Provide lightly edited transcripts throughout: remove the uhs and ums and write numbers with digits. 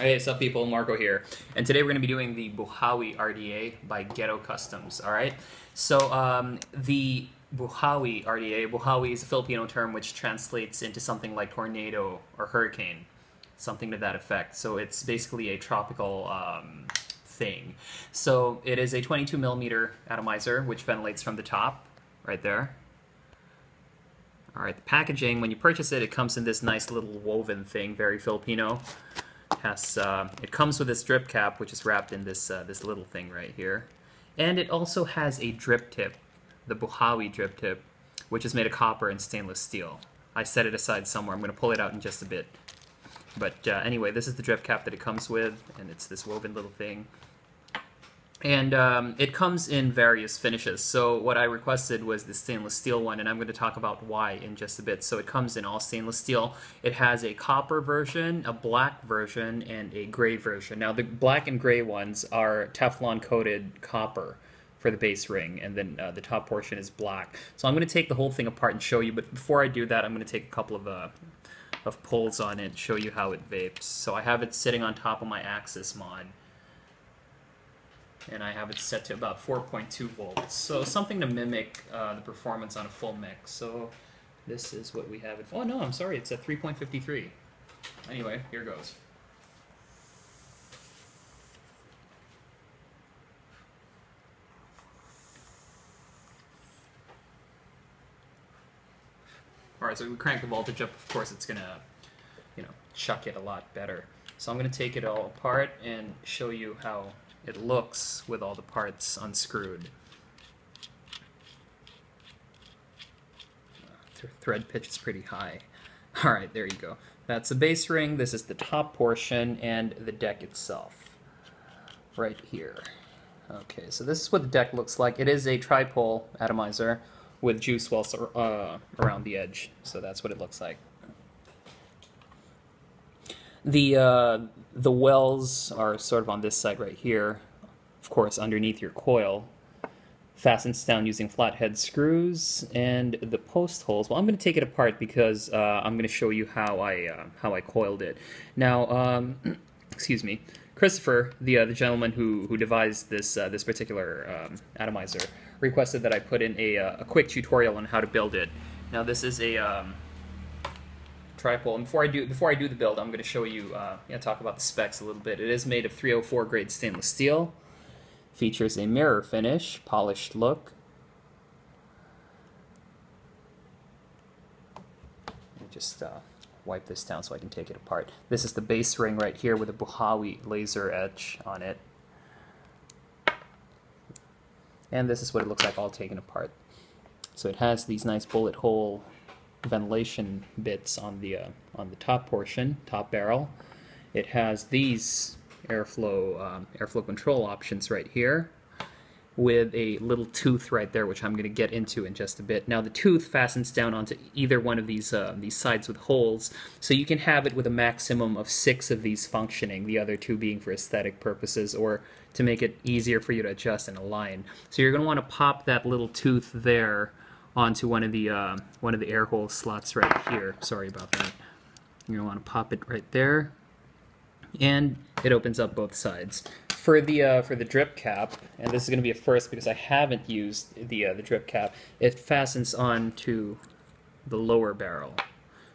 Hey, what's up people, Marco here. And today we're going to be doing the Buhawi RDA by Ghetto Customs, alright? So the Buhawi RDA, Buhawi is a Filipino term which translates into something like tornado or hurricane, something to that effect. So it's basically a tropical thing. So it is a 22 millimeter atomizer which ventilates from the top, right there. Alright, the packaging, when you purchase it, it comes in this nice little woven thing, very Filipino. It comes with this drip cap, which is wrapped in this this little thing right here, and it also has a drip tip, the Buhawi drip tip, which is made of copper and stainless steel. I set it aside somewhere. I'm going to pull it out in just a bit. But anyway, this is the drip cap that it comes with, and it's this woven little thing. And it comes in various finishes. So what I requested was the stainless steel one, and I'm going to talk about why in just a bit. So it comes in all stainless steel. It has a copper version, a black version, and a gray version. Now the black and gray ones are Teflon coated copper for the base ring, and then the top portion is black. So I'm going to take the whole thing apart and show you, but before I do that, I'm going to take a couple of pulls on it and show you how it vapes. So I have it sitting on top of my Axis mod, and I have it set to about 4.2 volts. So something to mimic the performance on a full mix. So this is what we have it for. Oh no, I'm sorry, it's at 3.53. Anyway, here goes. Alright, so we crank the voltage up, of course it's gonna, chuck it a lot better. So I'm gonna take it all apart and show you how it looks with all the parts unscrewed. Thread pitch is pretty high. Alright, there you go. That's the base ring, this is the top portion, and the deck itself. Right here. Okay, so this is what the deck looks like. It is a tripole atomizer with juice wells around the edge. So that's what it looks like. The wells are sort of on this side right here, of course underneath your coil. Fastens down using flathead screws, and the post holes. Well, I'm going to take it apart because I'm going to show you how I coiled it. Now, excuse me, Christoper, the gentleman who devised this this particular atomizer, requested that I put in a quick tutorial on how to build it. Now, this is a tripole. And before I do the build, I'm going to show you, talk about the specs a little bit. It is made of 304 grade stainless steel. Features a mirror finish, polished look. Let me just wipe this down so I can take it apart. This is the base ring right here with a Buhawi laser etch on it. And this is what it looks like all taken apart. So it has these nice bullet hole ventilation bits on the top portion, top barrel. It has these airflow control options right here, with a little tooth right there, which I'm going to get into in just a bit. Now the tooth fastens down onto either one of these sides with holes, so you can have it with a maximum of 6 of these functioning, the other 2 being for aesthetic purposes or to make it easier for you to adjust and align. So you're going to want to pop that little tooth there onto one of the air hole slots right here. Sorry about that. You're going to want to pop it right there, and it opens up both sides. For the drip cap, and this is going to be a first because I haven't used the drip cap, it fastens onto the lower barrel.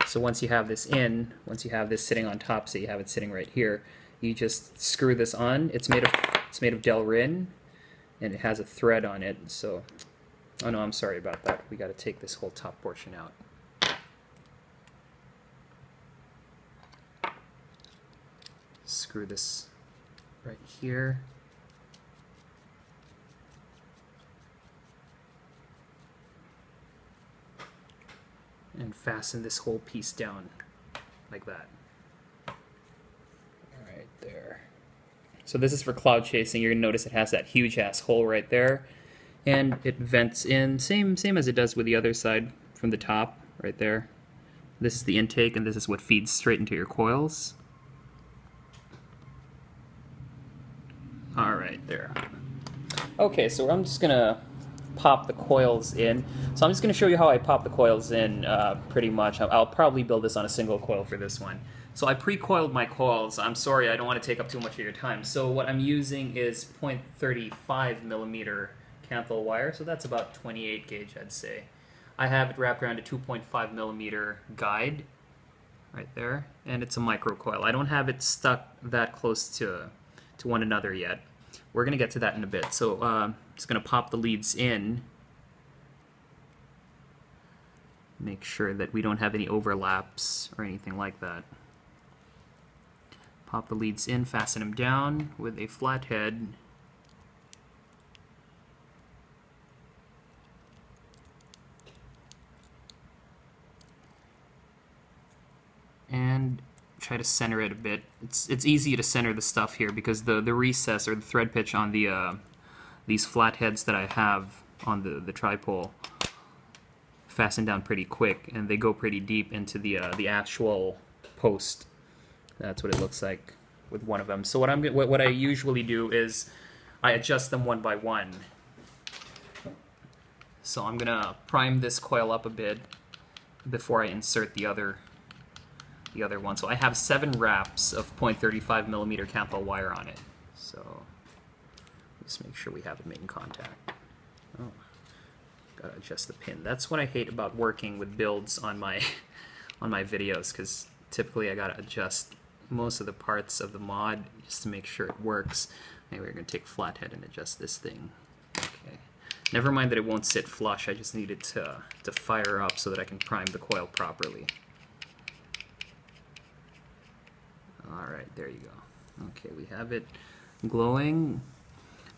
So once you have this sitting on top, so you have it sitting right here, you just screw this on. It's made of Delrin, and it has a thread on it. So, oh no, I'm sorry about that. We got to take this whole top portion out. Screw this right here. And fasten this whole piece down like that. Right there. So this is for cloud chasing. You're gonna notice it has that huge ass hole right there, and it vents in same as it does with the other side from the top right there. This is the intake, and this is what feeds straight into your coils. Alright, there. Okay, so I'm just going to pop the coils in. So I'm just going to show you how I pop the coils in pretty much. I'll probably build this on a single coil for this one. So I pre-coiled my coils. I'm sorry, I don't want to take up too much of your time. So what I'm using is 0.35 millimeter canthal wire, so that's about 28 gauge, I'd say. I have it wrapped around a 2.5 millimeter guide right there, and it's a micro coil. I don't have it stuck that close to one another yet. We're going to get to that in a bit. So I'm just going to pop the leads in. Make sure that we don't have any overlaps or anything like that. Pop the leads in, fasten them down with a flathead. And try to center it a bit. It's easy to center the stuff here because the recess or the thread pitch on the these flatheads that I have on the tripole fasten down pretty quick, and they go pretty deep into the actual post. That's what it looks like with one of them. So what I usually do is I adjust them one by one. So I'm gonna prime this coil up a bit before I insert the other one. So I have 7 wraps of 0.35 millimeter canthal wire on it. So just make sure we have it made in contact. Oh, gotta adjust the pin. That's what I hate about working with builds on my videos, because typically I gotta adjust most of the parts of the mod just to make sure it works. Anyway, we're gonna take a flathead and adjust this thing. Okay. Never mind that it won't sit flush. I just need it to fire up so that I can prime the coil properly. Alright, there you go. Okay, we have it glowing.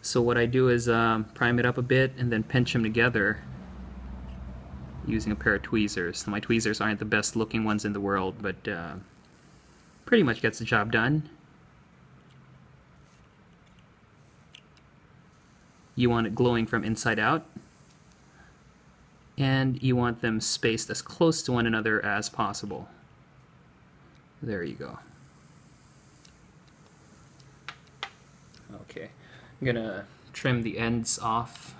So what I do is prime it up a bit and then pinch them together using a pair of tweezers. So my tweezers aren't the best looking ones in the world, but pretty much gets the job done. You want it glowing from inside out, and you want them spaced as close to one another as possible. There you go. Okay, I'm gonna trim the ends off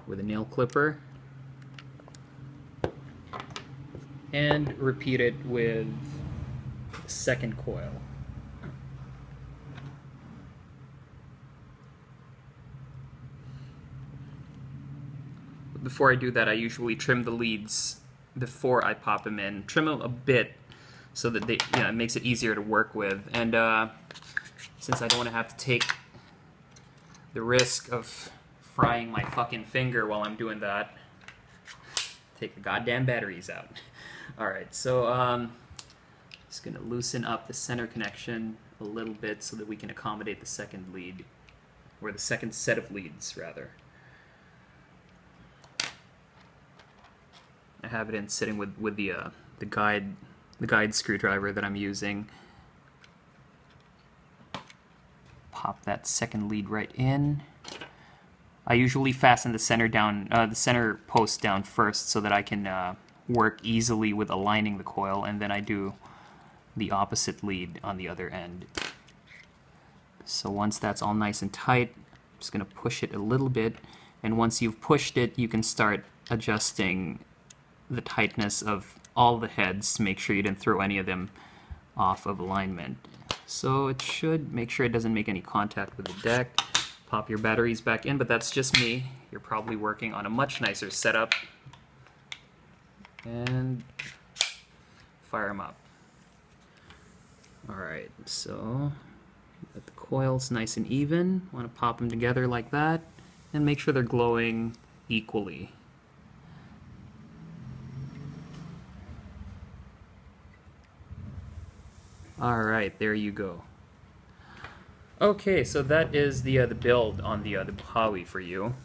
with a nail clipper and repeat it with the second coil. But before I do that, I usually trim the leads before I pop them in. Trim them a bit so that they, it makes it easier to work with. And since I don't want to have to take the risk of frying my fucking finger while I'm doing that, take the goddamn batteries out. Alright, so just going to loosen up the center connection a little bit so that we can accommodate the second lead, or the second set of leads, rather. I have it in sitting with the guide screwdriver that I'm using. Pop that second lead right in. I usually fasten the center post down first so that I can work easily with aligning the coil, and then I do the opposite lead on the other end. So once that's all nice and tight, I'm just going to push it a little bit, and once you've pushed it, you can start adjusting the tightness of all the heads to make sure you didn't throw any of them off of alignment. So it should make sure it doesn't make any contact with the deck. Pop your batteries back in, but that's just me. You're probably working on a much nicer setup. And fire them up. Alright, so get the coils nice and even. Want to pop them together like that, and make sure they're glowing equally. Alright, there you go. Okay, so that is the build on the Buhawi for you.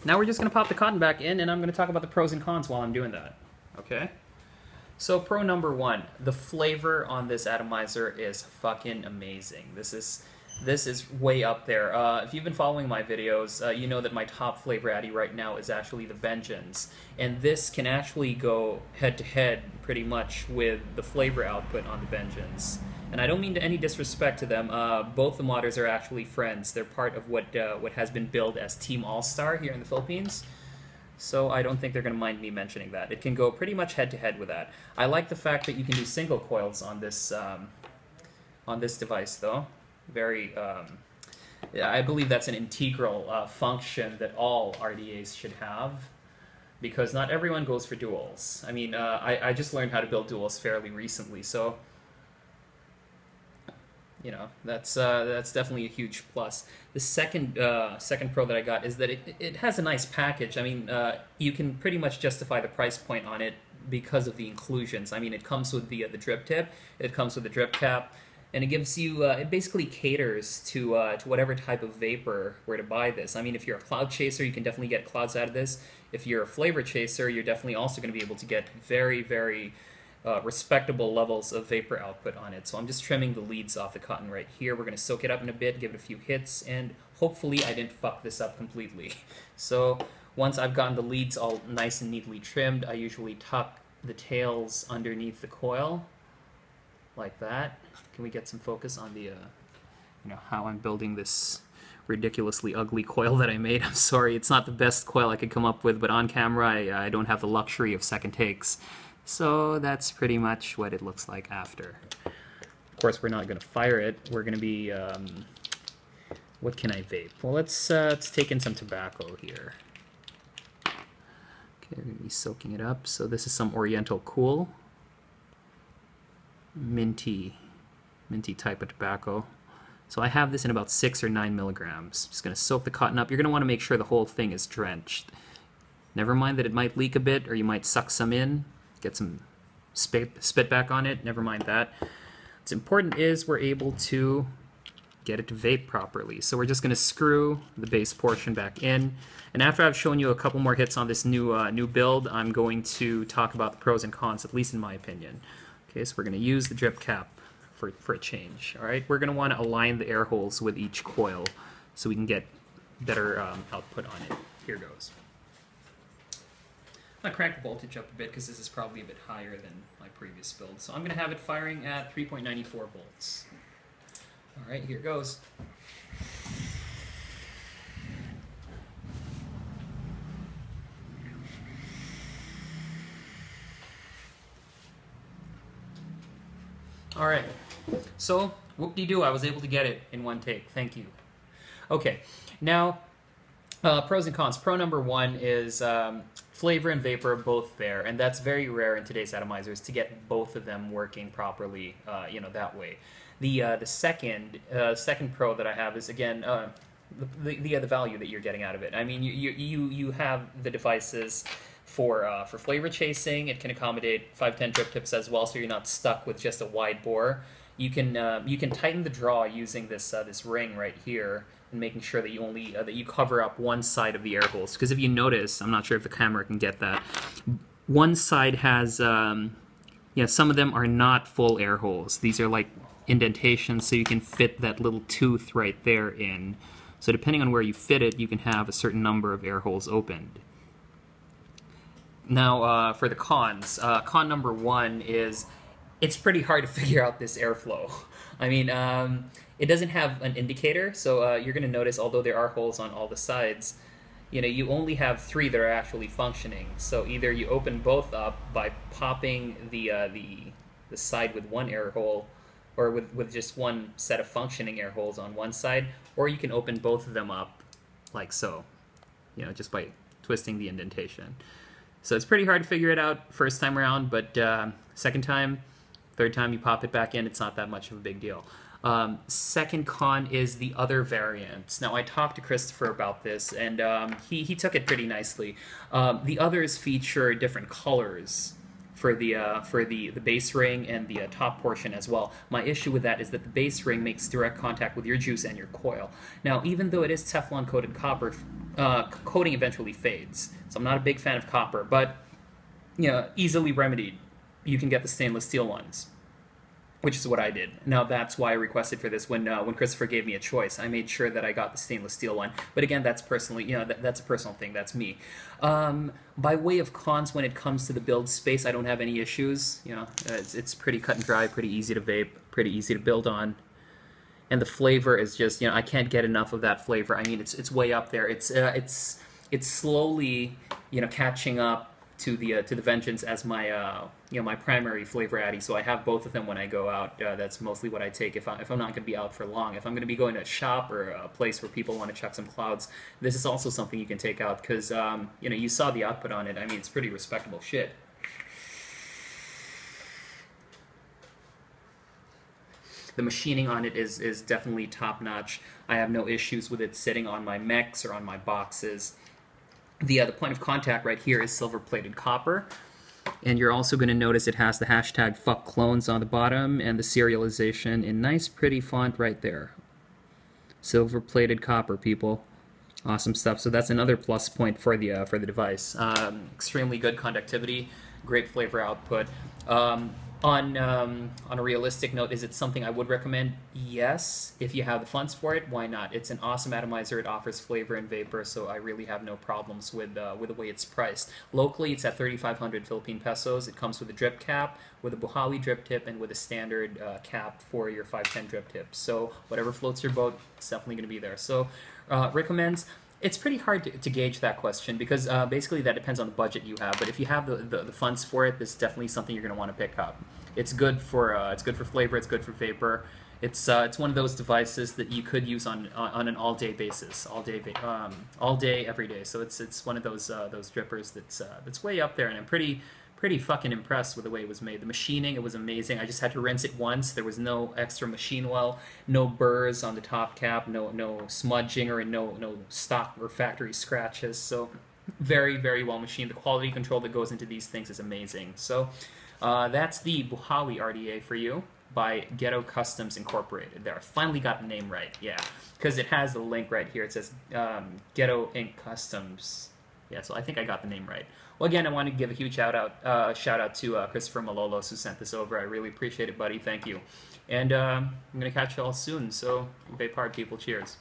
Now we're just going to pop the cotton back in, and I'm going to talk about the pros and cons while I'm doing that. Okay? So pro number 1, the flavor on this atomizer is fucking amazing. This is way up there. If you've been following my videos, you know that my top flavor addy right now is actually the Vengeance, and this can actually go head-to-head pretty much with the flavor output on the Vengeance. And I don't mean any disrespect to them. Both the modders are actually friends. They're part of what has been billed as Team All-Star here in the Philippines. So I don't think they're going to mind me mentioning that. It can go pretty much head-to-head with that. I like the fact that you can do single coils on this device, though. Very, yeah, I believe that's an integral function that all RDAs should have, because not everyone goes for duals. I mean, I just learned how to build duals fairly recently, so you know, that's definitely a huge plus. The second Pro that I got is that it has a nice package. I mean, you can pretty much justify the price point on it because of the inclusions. I mean, it comes with the drip tip, it comes with the drip cap, and it gives you it basically caters to whatever type of vapor were to buy this. I mean, if you're a cloud chaser, you can definitely get clouds out of this. If you're a flavor chaser, you're definitely also going to be able to get very, very respectable levels of vapor output on it. So I'm just trimming the leads off the cotton right here. We're going to soak it up in a bit, give it a few hits, and hopefully I didn't fuck this up completely. So once I've gotten the leads all nice and neatly trimmed, I usually tuck the tails underneath the coil, like that. Can we get some focus on the, you know, how I'm building this ridiculously ugly coil that I made? I'm sorry, it's not the best coil I could come up with, but on camera I don't have the luxury of second takes. So that's pretty much what it looks like after. Of course, we're not going to fire it. We're going to be, what can I vape? Well, let's take in some tobacco here. Okay, we're going to be soaking it up. So this is some Oriental Cool. Minty type of tobacco. So I have this in about 6 or 9 milligrams. Just going to soak the cotton up. You're going to want to make sure the whole thing is drenched. Never mind that it might leak a bit, or you might suck some in. Get some spit back on it, never mind that. What's important is we're able to get it to vape properly. So we're just going to screw the base portion back in. And after I've shown you a couple more hits on this new build, I'm going to talk about the pros and cons, at least in my opinion. Okay, so we're going to use the drip cap for a change. All right, we're going to want to align the air holes with each coil so we can get better output on it. Here goes. I'm going to crank the voltage up a bit because this is probably a bit higher than my previous build. So I'm going to have it firing at 3.94 volts. All right, here goes. All right, so whoop-de-doo, I was able to get it in one take. Thank you. Okay, now pros and cons. Pro number one is flavor and vapor both there, and that's very rare in today's atomizers to get both of them working properly, you know, that way. The second pro that I have is, again, the value that you're getting out of it. I mean, you have the devices for flavor chasing. It can accommodate 510 drip tips as well, so you're not stuck with just a wide bore. You can tighten the draw using this ring right here, and making sure that you only that you cover up one side of the air holes. Because if you notice, I'm not sure if the camera can get that, one side has yeah, some of them are not full air holes. These are like indentations, so you can fit that little tooth right there in. So depending on where you fit it, you can have a certain number of air holes opened. Now for the cons, con number one is it's pretty hard to figure out this airflow. I mean, it doesn't have an indicator, so you're going to notice, although there are holes on all the sides, you know, you only have 3 that are actually functioning. So either you open both up by popping the side with one air hole, or with just one set of functioning air holes on one side, or you can open both of them up like so, you know, just by twisting the indentation. So it's pretty hard to figure it out first time around, but second time, third time you pop it back in, it's not that much of a big deal. Second con is the other variants. Now I talked to Christopher about this, and he took it pretty nicely. The others feature different colors for the base ring and the top portion as well. My issue with that is that the base ring makes direct contact with your juice and your coil. Now, even though it is Teflon coated copper, coating eventually fades. So I'm not a big fan of copper, but you know, easily remedied. You can get the stainless steel ones, which is what I did. Now that's why I requested for this when Christopher gave me a choice. I made sure that I got the stainless steel one. But again, that's personally, you know, that's a personal thing. That's me. By way of cons, when it comes to the build space, I don't have any issues. You know, it's pretty cut and dry, pretty easy to vape, pretty easy to build on. And the flavor is just, you know, I can't get enough of that flavor. I mean, it's way up there. It's slowly, catching up to the Vengeance as my my primary flavor addy. So I have both of them when I go out. That's mostly what I take if I'm not going to be out for long. If I'm going to be going to a shop or a place where people want to check some clouds, this is also something you can take out because you saw the output on it. I mean, it's pretty respectable shit. The machining on it is definitely top notch. I have no issues with it sitting on my mechs or on my boxes. The point of contact right here is silver-plated copper. And you're also going to notice it has the hashtag #FuckClones on the bottom and the serialization in nice pretty font right there. Silver-plated copper, people. Awesome stuff. So that's another plus point for the device. Extremely good conductivity, great flavor output. On a realistic note, is it something I would recommend? Yes. If you have the funds for it, why not? It's an awesome atomizer. It offers flavor and vapor, so I really have no problems with the way it's priced. Locally, it's at 3,500 Philippine pesos. It comes with a drip cap, with a Buhawi drip tip, and with a standard cap for your 510 drip tip. So whatever floats your boat, it's definitely going to be there. So recommends. It's pretty hard to gauge that question because basically that depends on the budget you have. But if you have the funds for it, this is definitely something you're going to want to pick up. It's good for flavor. It's good for vapor. It's one of those devices that you could use on an all-day basis, all day, every day. So it's one of those drippers that's way up there, and I'm pretty fucking impressed with the way it was made. The machining, it was amazing. I just had to rinse it once. There was no extra machine well, no burrs on the top cap, no smudging or no stock or factory scratches. So very, very well machined. The quality control that goes into these things is amazing. So that's the Buhawi RDA for you by Ghetto Customs Incorporated. There, I finally got the name right. Yeah, because it has the link right here. It says Ghetto Inc. Customs. Yeah, so I think I got the name right. Well, again, I want to give a huge shout out to Christoper Malolos who sent this over. I really appreciate it, buddy. Thank you. And I'm going to catch you all soon. So, vape hard, people. Cheers.